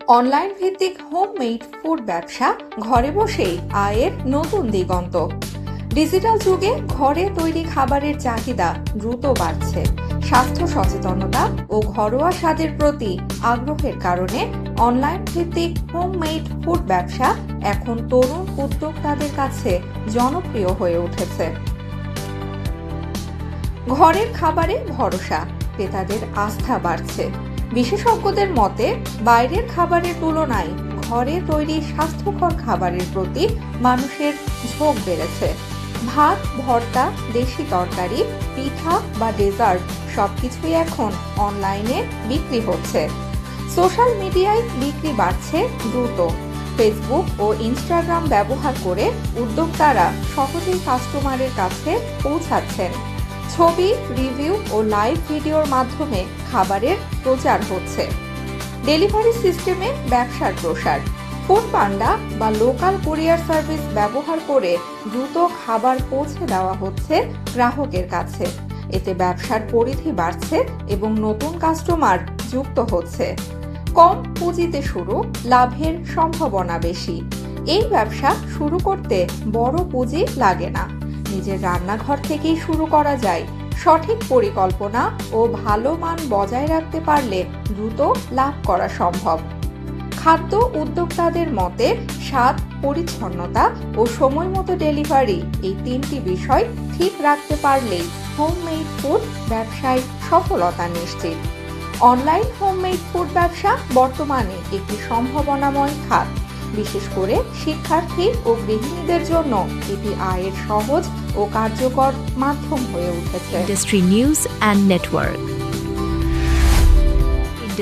Online ভিত্তিক homemade food ব্যবসা ঘরে বসেই আয়ের নতুন দিগন্ত। ডিজিটাল যুগে ঘরে তৈরি খাবারের চাহিদা দ্রুত বাড়ছে। স্বাস্থ্য সচেতনতা ও ঘরোয়া স্বাদের প্রতি আগ্রহের কারণে অনলাইন ভিত্তিক হোমমেড ফুড ব্যবসা এখন তরুণ উদ্যোক্তাদের কাছে জনপ্রিয় হয়ে উঠেছে। ঘরের খাবারে ভরসা, ক্রেতাদের আস্থা বাড়ছে। বিশেষজ্ঞদের মতে বাইরের খাবারের তুলনায় ঘরে তৈরি স্বাস্থ্যকর খাবারের প্রতি মানুষের ঝোঁক বেড়েছে। ভাত, ভর্তা, দেশি তরকারি, পিঠা বা ডেজার্ট সবকিছুই এখন অনলাইনে বিক্রি হচ্ছে। সোশ্যাল মিডিয়ায় বিক্রি বাড়ছে দ্রুত। ফেসবুক ও ইনস্টাগ্রাম ব্যবহার করে উদ্যোক্তারা সহজেই কাস্টমারের কাছে পৌঁছাচ্ছেন। ছবি, রিভিউ ও লাইভ ভিডিওর মাধ্যমে খাবারের প্রচার হচ্ছে। ডেলিভারি সিস্টেমে ব্যবসার প্রসার। ফুড পান্ডা বা লোকাল কুরিয়ার সার্ভিস ব্যবহার করে দ্রুত খাবার পৌঁছে দেওয়া হচ্ছে গ্রাহকের কাছে। এতে ব্যবসার পরিধি বাড়ছে এবং নতুন কাস্টমার যুক্ত হচ্ছে। কম পুঁজিতে শুরু, লাভের সম্ভাবনা বেশি। এই ব্যবসা শুরু করতে বড় পুঁজি লাগে না। নিজের রান্নাঘর থেকেই শুরু করা যায়। সঠিক পরিকল্পনা ও ভালো মান বজায় রাখতে পারলে দ্রুত লাভ করা সম্ভব। খাদ্য উদ্যোক্তাদের মতে স্বাদ, পরিচ্ছন্নতা ও সময় মতো ডেলিভারি এই তিনটি বিষয় ঠিক রাখতে পারলেই হোমমেড ফুড ব্যবসায় সফলতা নিশ্চিত। অনলাইন হোমমেড ফুড ব্যবসা বর্তমানে একটি সম্ভাবনাময় খাত। বিশেষ করে শিক্ষার্থী ও গৃহিণীদের জন্য এটি আয়ের সহজ ও কার্যকর মাধ্যম হয়ে উঠেছে। Industry news and network.